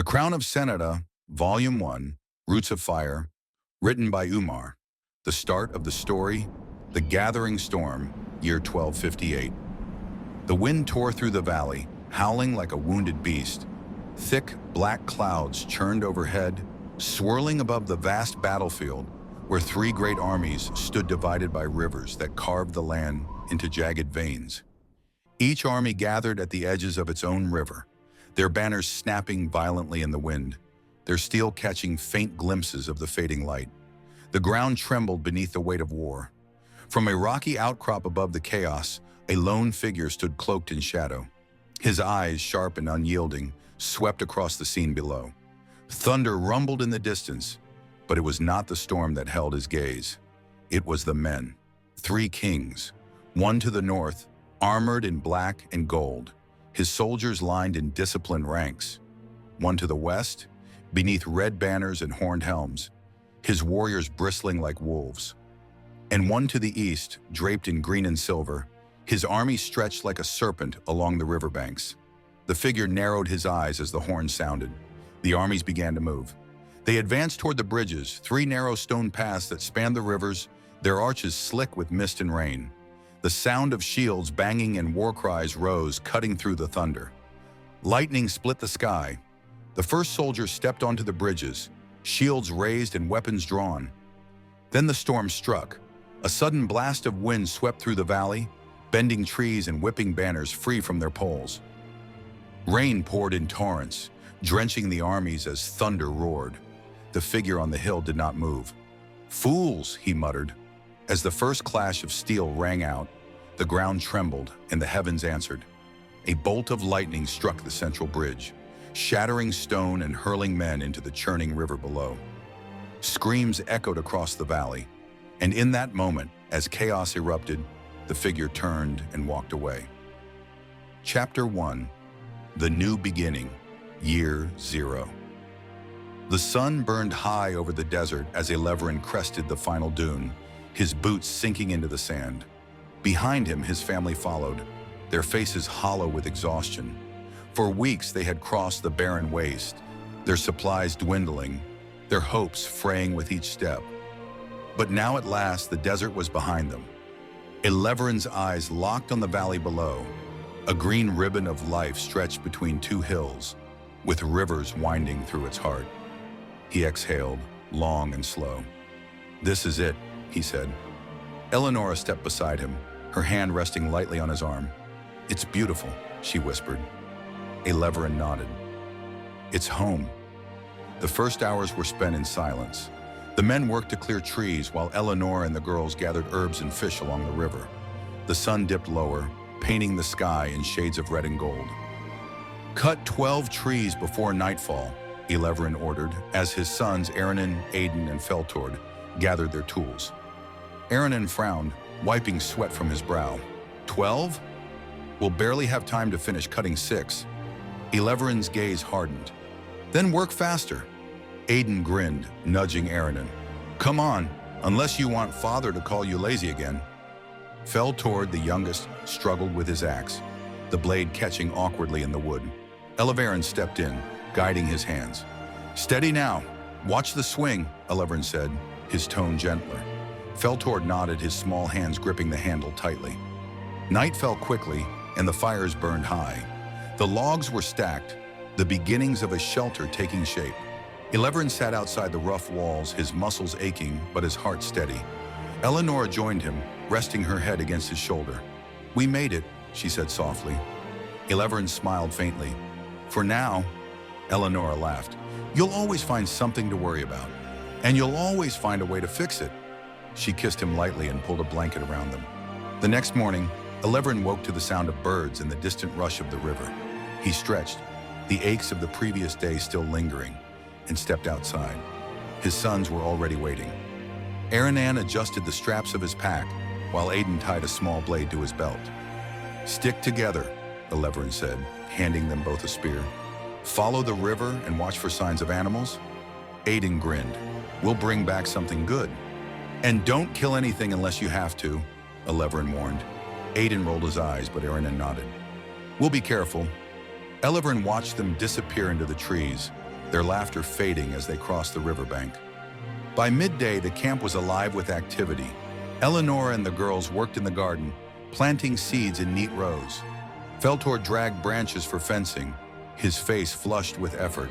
The Crown of Sænita, Volume 1, Roots of Fire, written by Umar. The start of the story, the gathering storm, year 1258. The wind tore through the valley, howling like a wounded beast. Thick, black clouds churned overhead, swirling above the vast battlefield, where three great armies stood divided by rivers that carved the land into jagged veins. Each army gathered at the edges of its own river, their banners snapping violently in the wind, their steel catching faint glimpses of the fading light. The ground trembled beneath the weight of war. From a rocky outcrop above the chaos, a lone figure stood cloaked in shadow. His eyes, sharp and unyielding, swept across the scene below. Thunder rumbled in the distance, but it was not the storm that held his gaze. It was the men, three kings, one to the north, armored in black and gold, his soldiers lined in disciplined ranks. One to the west, beneath red banners and horned helms, his warriors bristling like wolves. And one to the east, draped in green and silver, his army stretched like a serpent along the riverbanks. The figure narrowed his eyes as the horn sounded. The armies began to move. They advanced toward the bridges, three narrow stone paths that spanned the rivers, their arches slick with mist and rain. The sound of shields banging and war cries rose, cutting through the thunder. Lightning split the sky. The first soldiers stepped onto the bridges, shields raised and weapons drawn. Then the storm struck. A sudden blast of wind swept through the valley, bending trees and whipping banners free from their poles. Rain poured in torrents, drenching the armies as thunder roared. The figure on the hill did not move. "Fools," he muttered. As the first clash of steel rang out, the ground trembled and the heavens answered. A bolt of lightning struck the central bridge, shattering stone and hurling men into the churning river below. Screams echoed across the valley, and in that moment, as chaos erupted, the figure turned and walked away. Chapter 1. The New Beginning, Year 0. The sun burned high over the desert as Eleverin crested the final dune, his boots sinking into the sand. Behind him, his family followed, their faces hollow with exhaustion. For weeks they had crossed the barren waste, their supplies dwindling, their hopes fraying with each step. But now at last the desert was behind them. Eleverin's eyes locked on the valley below. A green ribbon of life stretched between two hills, with rivers winding through its heart. He exhaled, long and slow. "This is it," he said. Eleonora stepped beside him, her hand resting lightly on his arm. "It's beautiful," she whispered. Eleverin nodded. "It's home." The first hours were spent in silence. The men worked to clear trees while Eleonora and the girls gathered herbs and fish along the river. The sun dipped lower, painting the sky in shades of red and gold. "Cut 12 trees before nightfall," Eleverin ordered, as his sons Aranan, Aiden, and Feltord gathered their tools. Aranan frowned, wiping sweat from his brow. 12? We'll barely have time to finish cutting 6. Eleverin's gaze hardened. "Then work faster." Aiden grinned, nudging Aranan. "Come on, unless you want Father to call you lazy again." Feltord, the youngest, struggled with his axe, the blade catching awkwardly in the wood. Eleverin stepped in, guiding his hands. "Steady now. Watch the swing," Eleverin said, his tone gentler. Feltord nodded, his small hands gripping the handle tightly. Night fell quickly, and the fires burned high. The logs were stacked, the beginnings of a shelter taking shape. Eleverin sat outside the rough walls, his muscles aching, but his heart steady. Eleonora joined him, resting her head against his shoulder. "We made it," she said softly. Eleverin smiled faintly. "For now," Eleonora laughed. "You'll always find something to worry about, and you'll always find a way to fix it." She kissed him lightly and pulled a blanket around them. The next morning, Eleverin woke to the sound of birds and the distant rush of the river. He stretched, the aches of the previous day still lingering, and stepped outside. His sons were already waiting. Aranan adjusted the straps of his pack, while Aiden tied a small blade to his belt. "Stick together," Eleverin said, handing them both a spear. "Follow the river and watch for signs of animals." Aiden grinned. "We'll bring back something good." "And don't kill anything unless you have to," Eleverin warned. Aiden rolled his eyes, but Aranan nodded. "We'll be careful." Eleverin watched them disappear into the trees, their laughter fading as they crossed the riverbank. By midday, the camp was alive with activity. Eleanor and the girls worked in the garden, planting seeds in neat rows. Feltor dragged branches for fencing, his face flushed with effort.